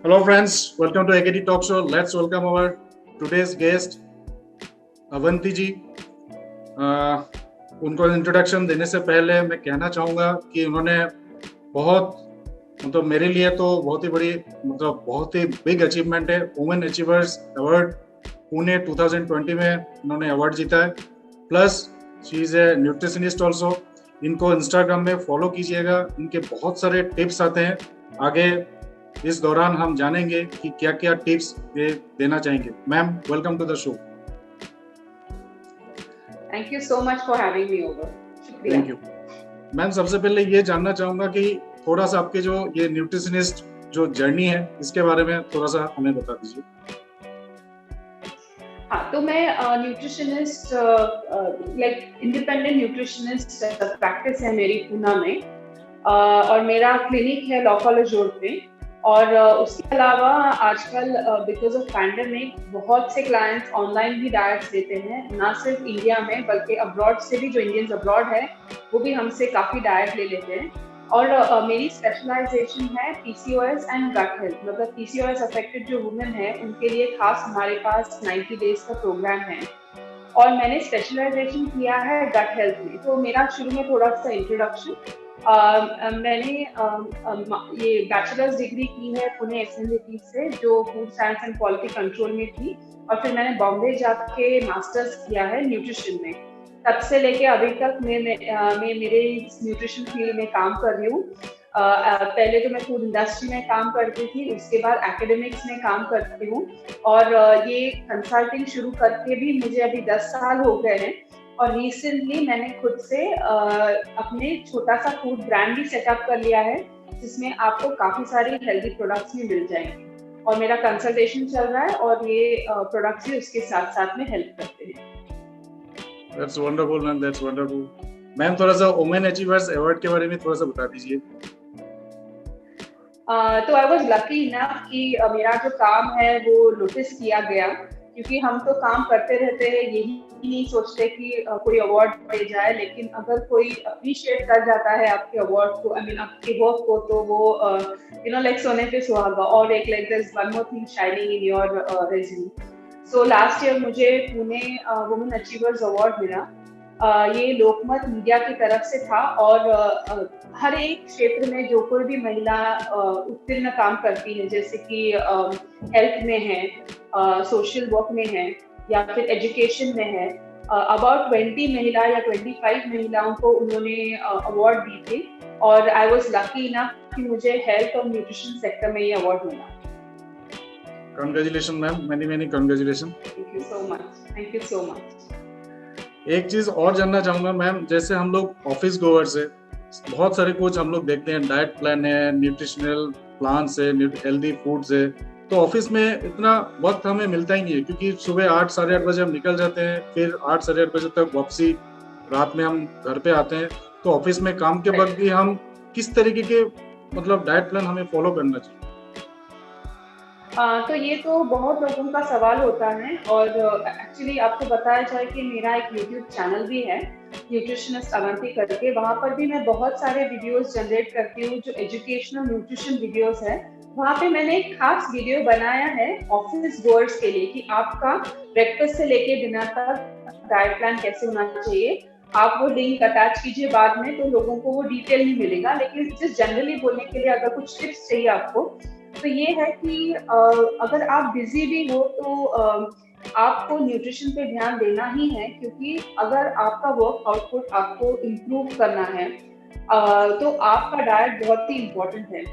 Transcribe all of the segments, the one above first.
Hello friends, welcome to AKT Talk Show. Let's welcome our today's guest, Avanti जी। उनको introduction देने से पहले मैं कहना चाहूँगा कि उन्होंने बहुत मेरे लिए तो बहुत ही बड़ी बहुत ही बिग अचीवमेंट है। वुमेन अचीवर्स अवार्ड पुणे 2020 में उन्होंने अवार्ड जीता है। Plus she is a nutritionist also. इनको इंस्टाग्राम में फॉलो कीजिएगा, इनके बहुत सारे टिप्स आते हैं। आगे इस दौरान हम जानेंगे कि क्या क्या टिप्स ये देना चाहेंगे। Ma'am, welcome to the show. Thank you so much for having me over. Thank you ma'am. सबसे पहले ये जानना चाहूंगा कि थोड़ा सा आपके जो ये न्यूट्रिशनिस्ट जो जर्नी है इसके बारे में थोड़ा सा हमें बता दीजिए। हाँ, तो मैं न्यूट्रिशनिस्ट इंडिपेंडेंट न्यूट्रिशनिस्ट प्रैक्टिस है मेरी पूना में, और मेरा क्लिनिक है लॉ कॉलेज रोड पे। और उसके अलावा आजकल बिकॉज ऑफ पैंडेमिक बहुत से क्लाइंट्स ऑनलाइन भी डाइट्स देते हैं, ना सिर्फ इंडिया में बल्कि अब्रॉड से भी। जो इंडियंस अब्रॉड है वो भी हमसे काफ़ी डाइट ले लेते हैं। और मेरी स्पेशलाइजेशन है पीसीओएस एंड गट हेल्थ। मतलब पीसीओएस अफेक्टेड जो वुमेन है उनके लिए खास हमारे पास 90 डेज का प्रोग्राम है, और मैंने स्पेशलाइजेशन किया है गट हेल्थ में। तो मेरा शुरू में थोड़ा सा इंट्रोडक्शन, मैंने ये बैचलर्स डिग्री की है पुणे एसएनडीटी से, जो food science and quality control में थी। और फिर मैंने बॉम्बे जाके मास्टर्स किया है न्यूट्रिशन में। तब से लेके अभी तक मैं मेरे न्यूट्रिशन फील्ड में काम कर रही हूँ। पहले तो मैं फूड इंडस्ट्री में काम करती थी, उसके बाद एकेडमिक्स में काम करती हूँ। और ये कंसल्टिंग शुरू करके भी मुझे अभी 10 साल हो गए हैं। और रिसेंटली मैंने खुद से अपने छोटा सा फूड ब्रांड भी सेटअप कर लिया है, जिसमें आपको काफ़ी सारी हेल्दी प्रोडक्ट्स भी मिल जाएंगे। और मेरा कंसल्टेशन चल रहा है, और ये प्रोडक्ट्स भी उसके साथ साथ में हेल्प करते हैं। That's wonderful, ma'am. That's wonderful. Ma'am, थोड़ा सा वुमेन अचीवर्स अवार्ड के बारे में थोड़ा सा बता दीजिए। तो आई वॉज लकी इनफ कि मेरा जो काम है वो नोटिस किया गया, क्योंकि हम तो काम करते रहते हैं, यही नहीं सोचते कि कोई अवार्ड दे जाए। लेकिन अगर कोई अप्रिशिएट कर जाता है आपके अवार्ड को, आई मीन आपके वर्क को, तो वो लाइक सोने पे सुहागा। और एक like there is one more thing shining in your resume. So last year मुझे पुणे वुमेन अचीवर्स अवार्ड मिला। ये लोकमत मीडिया की तरफ से था, और हर एक क्षेत्र में जो कोई भी महिला उत्तीर्ण काम करती है, जैसे कि हेल्थ में है, सोशल वर्क में है, या फिर एजुकेशन में है, अबाउट 20 महिला या 25 महिलाओं को उन्होंने अवार्ड दी थे। और आई वॉज लकी इनफ कि मुझे हेल्थ और न्यूट्रिशन सेक्टर में ये अवार्ड मिला। Congratulations ma'am, many congratulations। Thank you so much, thank you so much. एक चीज और जानना चाहूंगा मैम, जैसे हम लोग ऑफिस गोवर्स है, बहुत सारे कुछ हम लोग देखते हैं, डाइट प्लान है, न्यूट्रिशनल प्लान्स है, हेल्दी फूड्स है, तो ऑफिस में इतना वक्त हमें मिलता ही नहीं है, क्योंकि सुबह 8 साढ़े 8 बजे हम निकल जाते हैं, फिर 8 साढ़े 8 बजे तक वापसी, रात में हम घर पे आते हैं। तो ऑफिस में काम के वक्त भी हम किस तरीके के डाइट प्लान हमें फॉलो करना चाहिए? तो ये तो बहुत लोगों का सवाल होता है। और एक्चुअली आपको बताया जाए कि मेरा एक यूट्यूब चैनल भी है, न्यूट्रिशनिस्ट अवंती करके। वहाँ पर भी मैं बहुत सारे वीडियोस जनरेट करती हूँ जो एजुकेशनल न्यूट्रिशन वीडियोस है। वहाँ पे मैंने एक खास वीडियो बनाया है ऑफिस गोअर्स के लिए, कि आपका ब्रेकफास्ट से लेके डिनर तक डाइट प्लान कैसे होना चाहिए। आप वो लिंक अटैच कीजिए बाद में, तो लोगों को वो डिटेल नहीं मिलेगा। लेकिन जस्ट जनरली बोलने के लिए अगर कुछ टिप्स चाहिए आपको, तो ये है कि अगर आप बिजी भी हो तो आपको न्यूट्रिशन पे ध्यान देना ही है, क्योंकि अगर आपका वर्क आउटपुट आपको इम्प्रूव करना है तो आपका डाइट बहुत ही इम्पोर्टेंट है।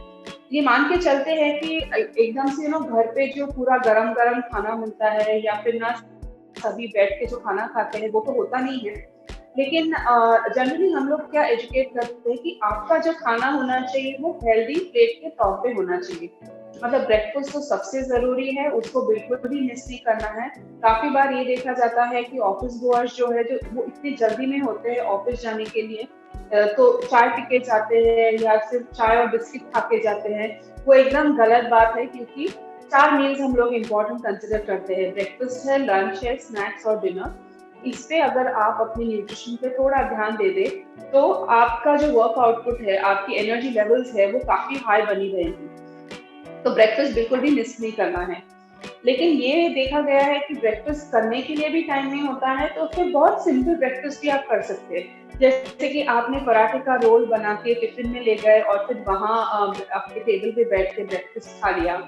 ये मान के चलते हैं कि एकदम से घर पे जो पूरा गरम गरम खाना मिलता है, या फिर ना सभी बैठ के जो खाना खाते हैं, वो तो होता नहीं है। लेकिन जनरली हम लोग क्या एजुकेट करते हैं कि आपका जो खाना होना चाहिए वो हेल्दी प्लेट के तौर पे होना चाहिए। मतलब ब्रेकफास्ट तो सबसे जरूरी है, उसको बिल्कुल भी मिस नहीं करना है। काफी बार ये देखा जाता है कि ऑफिस गोअर्स जो है, जो वो इतनी जल्दी में होते हैं ऑफिस जाने के लिए, तो चाय पी के जाते हैं या सिर्फ चाय और बिस्किट खा के जाते हैं। वो एकदम गलत बात है, क्योंकि 4 मील्स हम लोग इम्पोर्टेंट कंसिडर करते हैं। ब्रेकफास्ट है, लंच है, स्नैक्स और डिनर। इस पे अगर आप अपने न्यूट्रिशन पे थोड़ा ध्यान दे दे, तो आपका जो वर्क आउटपुट है, आपकी एनर्जी लेवल्स है, वो काफी हाई बनी रहेगी। तो ब्रेकफास्ट बिल्कुल भी मिस नहीं करना है। लेकिन ये देखा गया है कि ब्रेकफास्ट करने के लिए भी टाइम नहीं होता है, तो फिर बहुत सिंपल ब्रेकफास्ट भी आप कर सकते हैं। जैसे कि आपने पराठे का रोल बना के टिफिन में ले गए और फिर वहाँ आपके टेबल पे बैठ के ब्रेकफास्ट खा लिया,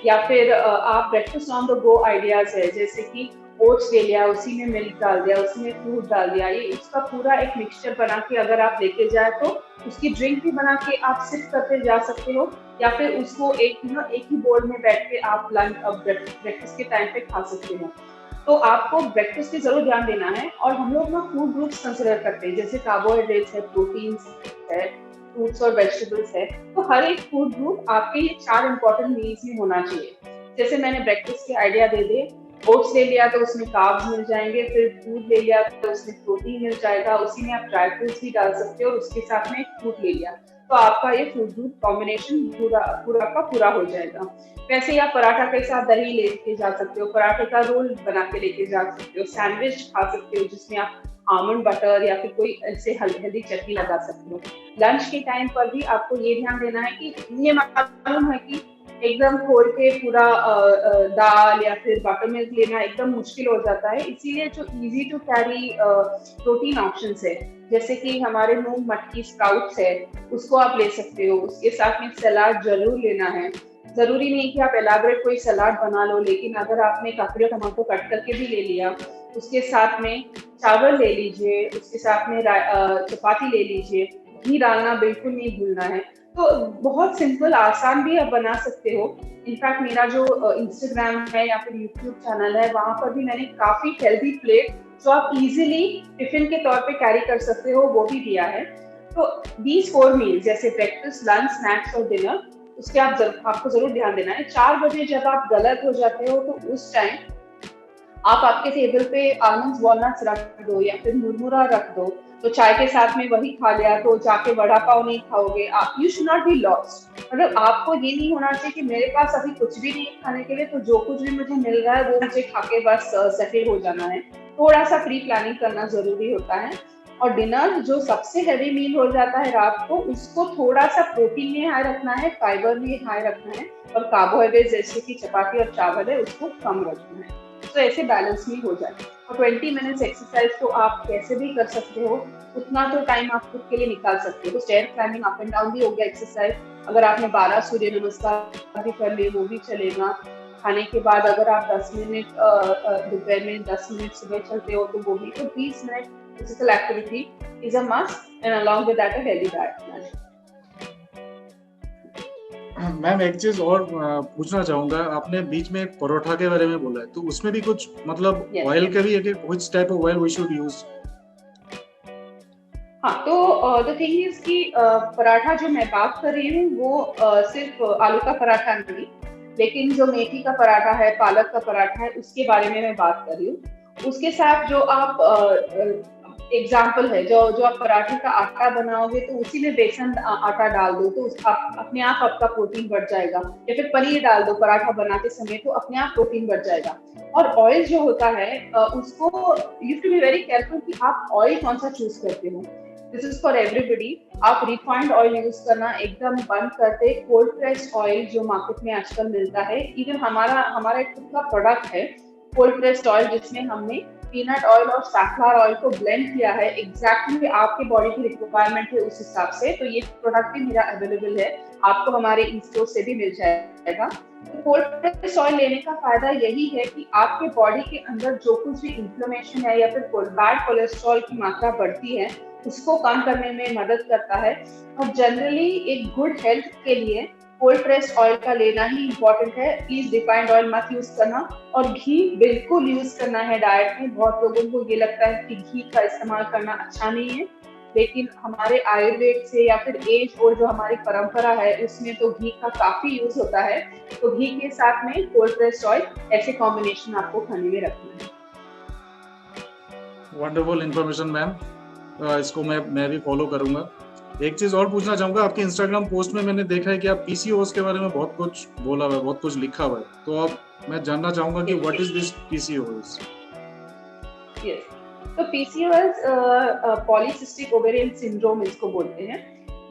या फिर आप breakfast on the go ideas है, जैसे कि ओट्स ले लिया, उसी में मिल्क डाल दिया, उसी में फ्रूट डाल दिया, ये उसका पूरा एक मिक्सचर बना के अगर आप लेके जाए तो उसकी ड्रिंक भी बना के आप सिप करते जा सकते हो, या फिर उसको एक ही बोल में बैठ के आप लंच ब्रेकफास्ट के टाइम पे खा सकते हो। तो आपको ब्रेकफास्ट पे जरूर ध्यान देना है। और हम लोग ना फूड ग्रुप्स कंसिडर करते हैं, जैसे कार्बोहाइड्रेट्स है, प्रोटीन्स है, फ्रूट्स और वेजिटेबल्स है। तो हर एक फूड ग्रुप आपके ये 4 इंपॉर्टेंट मील्स में होना चाहिए। जैसे मैंने ब्रेकफास्ट के आइडिया दे दिए, ओट्स ले लिया तो उसमें कार्ब्स मिल जाएंगे, फिर दूध ले लिया तो उसमें प्रोटीन मिल जाएगा, उसी में आप ड्राई फ्रूट्स भी डाल सकते हो और उसके साथ में फ्रूट ले लिया, तो आपका ये फूड ग्रुप कॉम्बिनेशन पूरा हो जाएगा। वैसे ही आप पराठा के साथ दही लेके जा सकते हो, पराठे का रोल बना के लेके जा सकते हो, सैंडविच खा सकते हो जिसमें आप आमंड बटर या फिर कोई ऐसे हेल्दी चटनी लगा सकते हो। लंच के टाइम पर भी आपको ये ध्यान देना है कि ये मालूम है कि एकदम खोल के पूरा दाल या फिर बटर मिल्क लेना एकदम मुश्किल हो जाता है, इसीलिए जो easy to carry protein options है, जैसे कि हमारे मूंग मटकी स्प्राउट्स है, उसको आप ले सकते हो। उसके साथ में सलाद जरूर लेना है। जरूरी नहीं कि आप एलाबरेट कोई सलाद बना लो, लेकिन अगर आपने काकड़ी और टमाटो कट करके भी ले लिया, उसके साथ में चावल ले लीजिए, उसके साथ में चपाती ले लीजिए, घी डालना बिल्कुल नहीं भूलना है। तो बहुत सिंपल आसान भी आप बना सकते हो। इनफैक्ट मेरा जो इंस्टाग्राम है या फिर यूट्यूब चैनल है, वहां पर भी मैंने काफी हेल्दी प्लेट जो आप इजीली टिफिन के तौर पे कैरी कर सकते हो वो भी दिया है। तो these 4 मील जैसे ब्रेकफास्ट, लंच, स्नैक्स और डिनर, उसके आपको जरूर ध्यान देना है। 4 बजे जब आप गलत हो जाते हो तो उस टाइम आप आपके टेबल पे आलमंड्स वॉलनट्स रख दो या फिर मुरमुरा रख दो, तो चाय के साथ में वही खा लिया तो जाके वड़ा पाव नहीं खाओगे आप। You should not be lost, मतलब आपको ये नहीं होना चाहिए कि मेरे पास अभी कुछ भी नहीं है खाने के लिए, तो जो कुछ भी मुझे मिल रहा है वो मुझे खा के बस सेटल हो जाना है। थोड़ा सा प्री प्लानिंग करना जरूरी होता है। और डिनर जो सबसे हैवी मील हो जाता है रात को, उसको थोड़ा सा प्रोटीन में हाई रखना है, फाइबर में हाई रखना है, और कार्बोहाइड्रेट जैसे कि चपाती और चावल है उसको कम रखना है। तो ऐसे बैलेंस में हो जाए। और 20 मिनट्स एक्सरसाइज तो आप कैसे भी कर सकते हो, उतना तो टाइम आप खुद के लिए निकाल सकते हो। तो stair climbing, up and down भी हो गया एक्सरसाइज। अगर आपने 12 सूर्य नमस्कार भी कर लिए वो भी चलेगा। खाने के बाद अगर आप 10 मिनट दोपहर में 10 मिनट सुबह चलते हो तो वो भी। तो 20 minute physical activity is a must, and along with that a healthy diet plan. Ma'am एक चीज और पूछना चाहूंगा, आपने बीच में एक परोठा के बारे में बोला है, तो उसमें भी कुछ मतलब ऑयल के भी एक which type of oil we should use? हाँ, तो द थिंग इज कि पराठा जो मैं बात कर रही हूँ वो सिर्फ आलू का पराठा नहीं, लेकिन जो मेथी का पराठा है, पालक का पराठा है, उसके बारे में मैं बात कर रही हूँ। उसके साथ जो आप एग्जाम्पल है, जो आप पराठे का आटा बनाओगे तो उसी में बेसन आटा डाल दो, तो अपने आप आपका प्रोटीन बढ़ जाएगा। या फिर पनीर डाल दो पराठा बनाते समय, तो अपने आप प्रोटीन बढ़ जाएगा। और ऑयल जो होता है उसको you to be very careful कि आप ऑयल कौन सा चूज करते हो। This is for everybody. आप रिफाइंड ऑयल यूज करना एकदम बंद कर दे। कोल्ड प्रेस्ड ऑयल जो मार्केट में आजकल मिलता है, इवन हमारा एक खुद का प्रोडक्ट है कोल्ड प्रेस्ड ऑयल, जिसमें हमने पीनट ऑयल और सैफलॉर ऑयल को ब्लेंड किया है एग्जैक्टली आपके बॉडी की रिक्वायरमेंट है उस हिसाब से। तो ये प्रोडक्ट भी मेरा अवेलेबल है, आपको हमारे इन स्टोर से भी मिल जाएगा। तो कोल्ड प्रेस्ड ऑयल लेने का फायदा यही है कि आपके बॉडी के अंदर जो कुछ भी इन्फ्लेमेशन है या फिर बैड कोलेस्ट्रॉल की मात्रा बढ़ती है उसको कम करने में मदद करता है। और जनरली एक गुड हेल्थ के लिए कोल्ड प्रेस्ड ऑयल का लेना ही इम्पोर्टेंट है। प्लीज रिफाइंड ऑयल मत यूज करना, और घी बिल्कुल यूज करना है डाइट में। बहुत लोगों को ये लगता है कि घी का इस्तेमाल करना अच्छा नहीं है, लेकिन हमारे आयुर्वेद से या फिर एज और जो हमारी परंपरा है उसमें तो घी का काफी यूज होता है। तो घी के साथ में कोल्ड प्रेस्ड ऑयल, ऐसे कॉम्बिनेशन आपको खाने में रखना है। वंडरफुल इन्फॉर्मेशन मैम, इसको मैं भी फॉलो करूंगा। एक चीज और पूछना चाहूंगा, आपके इंस्टाग्राम पोस्ट में मैंने देखा है कि आप पीसीओएस के बारे में बहुत कुछ बोला हुआ है, बहुत कुछ लिखा हुआ है, तो अब मैं जानना चाहूंगा कि what is this PCOS? Yes, तो पीसीओएस पॉलीसिस्टिक ओवेरियन सिंड्रोम इसको बोलते हैं।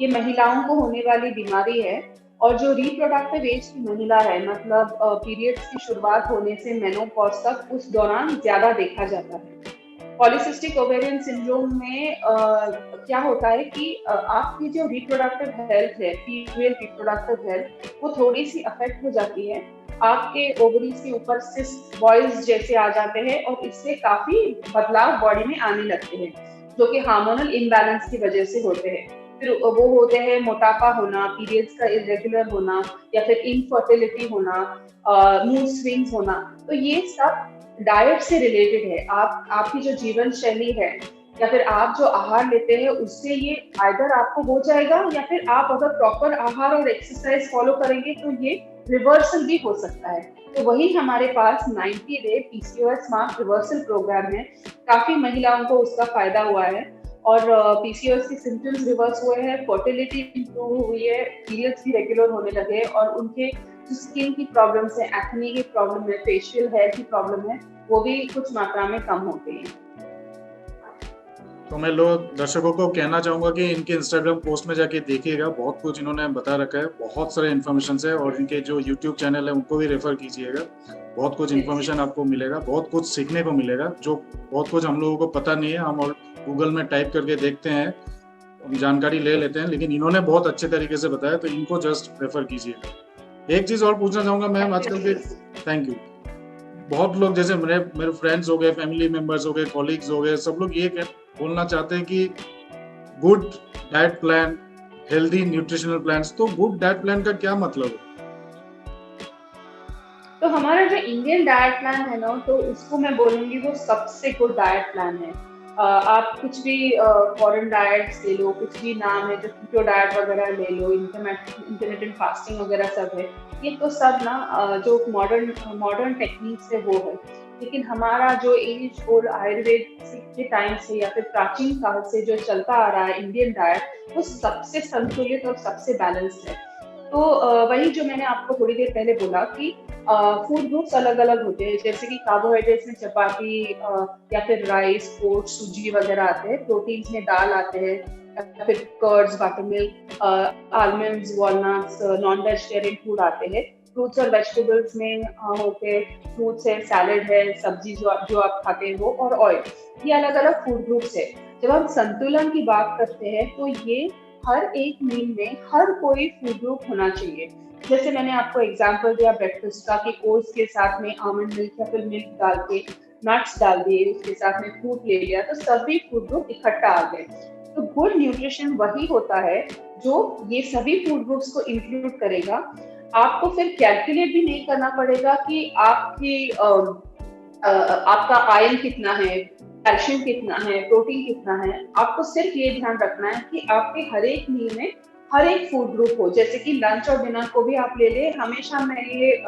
ये महिलाओं को होने वाली बीमारी है और जो रिप्रोडक्टिव एज की महिला है, मतलब पीरियड्स की शुरुआत होने से मेनोपॉज तक, उस दौरान ज्यादा देखा जाता है। पॉलीसिस्टिक ओवेरियन सिंड्रोम में क्या होता है कि आपकी जो रिप्रोडक्टिव हेल्थ है, फीमेल रिप्रोडक्टिव हेल्थ, वो थोड़ी सी अफेक्ट हो जाती है। आपके ओवरीज के ऊपर सिस्ट बॉयल्स जैसे आ जाते हैं और इससे काफी बदलाव बॉडी में आने लगते हैं, जो कि हार्मोनल इम्बैलेंस की वजह से होते हैं। फिर वो होते हैं मोटापा होना, पीरियड्स का इरेगुलर होना, या फिर इनफर्टिलिटी होना, मूड स्विंग्स होना। तो ये सब डाइट से रिलेटेड है। आपकी जो जीवन शैली है या फिर आप जो आहार लेते हैं उससे ये आइदर आपको हो जाएगा, या फिर आप अगर प्रॉपर आहार और एक्सरसाइज फॉलो करेंगे तो ये रिवर्सल भी हो सकता है। तो वही हमारे पास 90 day PCOS mark reversal program है। काफी महिलाओं को उसका फायदा हुआ है और पीसीओएस के सिम्टम्स रिवर्स हुए हैं, फर्टिलिटी इंप्रूव हुई है, पीरियड्स भी रेगुलर होने लगे और उनके स्किन की प्रॉब्लम्स है, एक्ने की प्रॉब्लम है, फेशियल हेयर की प्रॉब्लम है, वो भी कुछ मात्रा में कम हो गई है। तो मैं लोग दर्शकों को कहना चाहूंगा कि इनके इंस्टाग्राम पोस्ट में जाके देखिएगा, बहुत कुछ इन्होंने बता रखा है, बहुत सारे इन्फॉर्मेशन है। और इनके जो यूट्यूब चैनल है उनको भी रेफर कीजिएगा, बहुत कुछ इन्फॉर्मेशन आपको मिलेगा, बहुत कुछ सीखने को मिलेगा, जो बहुत कुछ हम लोगों को पता नहीं है। हम और गूगल में टाइप करके देखते हैं, जानकारी ले लेते हैं, लेकिन इन्होंने बहुत अच्छे तरीके से बताया, तो इनको जस्ट रेफर कीजिएगा। एक चीज और पूछना चाहूंगा मैम, आजकल के, थैंक यू, बहुत लोग जैसे मेरे फ्रेंड्स हो गए, फैमिली मेंबर्स हो गए, कॉलीग्स हो गए, सब लोग ये बोलना चाहते हैं कि good diet plan, healthy nutritional plans. तो गुड डाइट प्लान का क्या मतलब है? तो हमारा जो इंडियन डाइट प्लान है ना, तो उसको मैं बोलूंगी वो सबसे गुड डाइट प्लान है। आप कुछ भी फॉरेन डाइट्स ले लो, कुछ भी नाम है, जो कीटो डाइट वगैरह ले लो, इंटरमिटेंट फास्टिंग वगैरह सब है, ये तो सब ना जो मॉडर्न टेक्निक्स है वो है। लेकिन हमारा जो एज और आयुर्वेद के टाइम से या फिर प्राचीन काल से जो चलता आ रहा है इंडियन डाइट, वो सबसे संतुलित और सबसे बैलेंस्ड है। तो वही जो मैंने आपको थोड़ी देर पहले बोला कि फूड ग्रुप्स अलग अलग होते हैं, जैसे कि कार्बोहाइड्रेट्स में चपाती या फिर राइस, ओट्स, सूजी वगैरह आते हैं। प्रोटीन्स में दाल आते हैं, या फिर curds, butter milk, almonds, walnuts, non vegetarian food आते हैं। फ्रूट्स और वेजिटेबल्स में होते फ्रूट्स है, सैलेड है, सब्जी जो आप खाते हैं वो, और ऑयल। ये अलग अलग फूड ग्रुप्स है। जब हम संतुलन की बात करते हैं तो ये हर एक मील में हर कोई फूड ग्रुप होना चाहिए। जैसे मैंने आपको एग्जांपल दिया ब्रेकफास्ट का कि ओट्स के साथ में आमंड मिल्क या फिर मिल्क डाल के, नट्स डाल दिए, उसके साथ में फ्रूट ले लिया, तो सभी फूड ग्रुप इकट्ठा आ गए। तो गुड न्यूट्रिशन वही होता है जो ये सभी फूड ग्रुप्स को इंक्लूड करेगा। आपको फिर कैलकुलेट भी नहीं करना पड़ेगा कि आपका आयरन कितना है, कैल्शियम कितना है, प्रोटीन कितना है। आपको सिर्फ ये ध्यान रखना है कि आपके हर एक मील में हर एक फूड ग्रुप हो। जैसे कि लंच और डिनर को भी आप ले ले, हमेशा मैं ये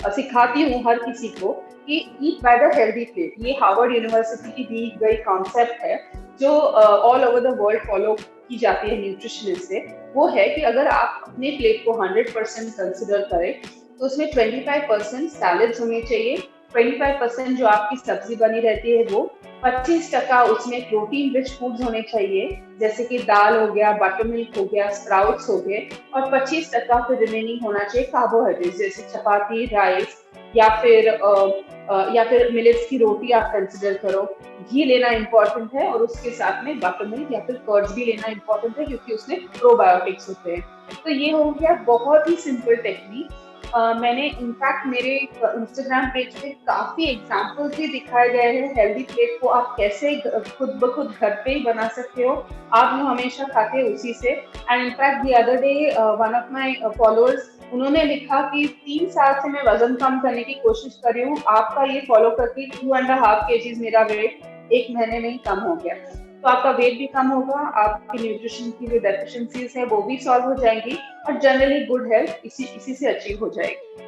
सिखाती हूँ हर किसी को कि ईट बाय द हेल्दी प्लेट। ये हार्वर्ड यूनिवर्सिटी की दी गई कॉन्सेप्ट है, जो all over the world follow की जाती है न्यूट्रिशनिस्ट से। वो है कि अगर आप अपने प्लेट को 100% कंसिडर करें तो उसमें 25% सैलेड्स होने चाहिए, 25% जो आपकी सब्जी बनी रहती है वो, 25% उसमें प्रोटीन रिच फूड्स होने चाहिए, जैसे कि दाल हो गया, बटर मिल्क हो गया, स्प्राउट्स हो गए, और 25% फिर रिमेनिंग होना चाहिए कार्बोहाइड्रेट, जैसे चपाती, राइस, या फिर मिलेट्स की रोटी आप कंसिडर करो। घी लेना इंपॉर्टेंट है और उसके साथ में बटर मिल्क या फिर कर्ड्स भी लेना इंपॉर्टेंट है, क्योंकि उसमें प्रोबायोटिक्स होते हैं। तो ये हो गया बहुत ही सिंपल टेक्निक। मैंने इनफैक्ट मेरे इंस्टाग्राम पेज पे काफी एग्जांपल्स भी दिखाए गए हैं हेल्दी प्लेट को आप कैसे खुद ब खुद घर पे ही बना सकते हो। आप जो हमेशा खाते हैं उसी से। And in fact the other day one of my followers, उन्होंने लिखा कि 3 साल से मैं वजन कम करने की कोशिश कर रही हूँ, आपका ये फॉलो करके 2.5 kg मेरा वेट 1 महीने में ही कम हो गया। तो आपका वेट भी कम होगा, आपकी न्यूट्रिशन की जो डेफिशिएंसीज है वो भी सॉल्व हो जाएंगी, और जनरली गुड हेल्थ इसी से अचीव हो जाएगी।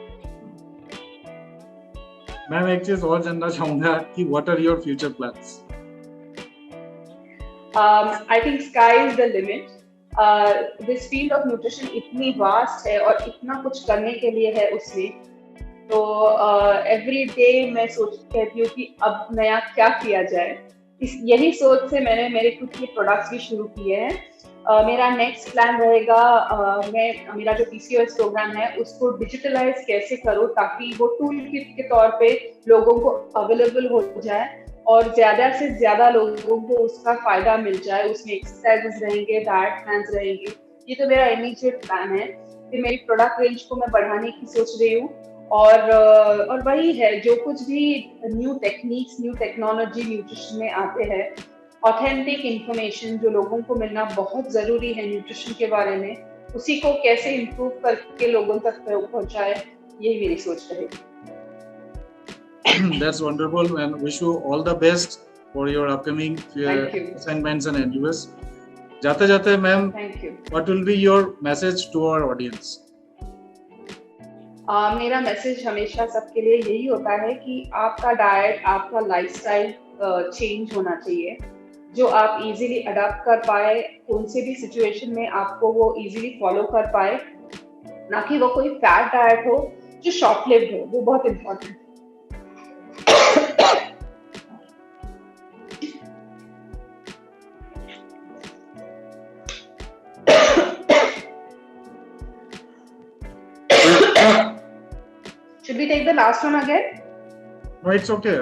मैम एक चीज और जानना चाहूंगा कि what are your future plans? I think sky is the limit. This field of nutrition इतनी वास्ट है और इतना कुछ करने के लिए है उसमें। तो एवरी डे मैं कहती हूँ कि अब नया क्या किया जाए। यही सोच से मैंने मेरे खुद के प्रोडक्ट्स भी शुरू किए हैं। मेरा नेक्स्ट प्लान रहेगा, मैं मेरा जो PCOS प्रोग्राम है उसको डिजिटलाइज कैसे करूँ ताकि वो टूल किट के तौर पे लोगों को अवेलेबल हो जाए और ज्यादा से ज्यादा लोगों को उसका फायदा मिल जाए। उसमें एक्सरसाइजेस रहेंगे, डाइट प्लान्स रहेंगे। ये तो मेरा इमीडिएट प्लान है। फिर मेरी प्रोडक्ट रेंज को मैं बढ़ाने की सोच रही हूँ और वही है, जो कुछ भी new techniques, new technology nutrition में आते हैं, ऑथेंटिक इंफॉर्मेशन जो लोगों को मिलना बहुत जरूरी है न्यूट्रिशन के बारे में, उसी को कैसे इम्प्रूव करके लोगों तक पहुंचाए, यही मेरी सोच रहेगी। That's wonderful and wish you all the best for your upcoming assignments and endeavors. जाते जाते ma'am, what will be your message to our audience? मेरा मैसेज हमेशा सबके लिए यही होता है कि आपका डाइट, आपका लाइफस्टाइल चेंज होना चाहिए, जो आप इजीली अडॉप्ट कर पाए, कौन से भी सिचुएशन में आपको वो इजीली फॉलो कर पाए, ना कि वो कोई फैट डाइट हो जो शॉर्ट लिव्ड हो। वो बहुत इम्पोर्टेंट है। Should we take the last one again? No, it's okay.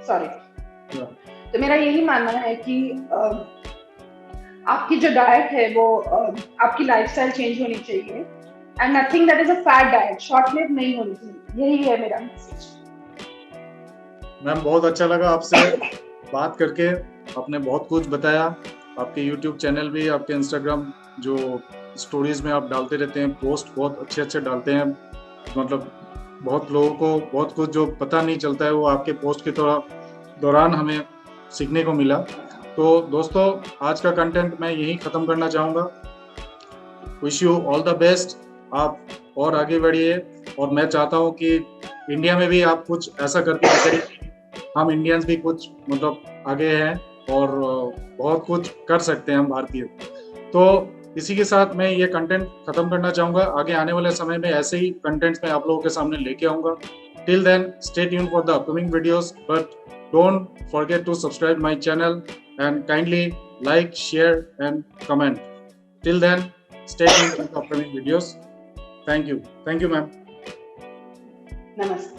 Sorry. तो मेरा यही मानना है कि आपकी जो डाइट है वो आपकी लाइफस्टाइल चेंज होनी चाहिए and nothing that is a fat diet, short live नहीं होनी चाहिए। यही है मेरा मैसेज। मैम बहुत अच्छा लगा आपसे बात करके, आपने बहुत कुछ बताया। आपके YouTube चैनल भी, आपके Instagram जो स्टोरीज में आप डालते रहते हैं, पोस्ट बहुत अच्छे अच्छे डालते हैं, मतलब बहुत लोगों को बहुत कुछ जो पता नहीं चलता है वो आपके पोस्ट के दौरान हमें सीखने को मिला। तो दोस्तों, आज का कंटेंट मैं यहीं ख़त्म करना चाहूँगा। Wish you all the best, आप और आगे बढ़िए, और मैं चाहता हूँ कि इंडिया में भी आप कुछ ऐसा करके दिखाइए। हम इंडियंस भी कुछ मतलब आगे हैं और बहुत कुछ कर सकते हैं हम भारतीय। तो इसी के साथ मैं ये कंटेंट खत्म करना चाहूँगा। आगे आने वाले समय में ऐसे ही कंटेंट्स मैं आप लोगों के सामने लेके आऊँगा। Till then stay tuned for the upcoming videos, but don't forget to subscribe my channel and kindly like, share and comment. Till then, stay tuned for the upcoming videos. Thank you. Thank you, ma'am. Namaste.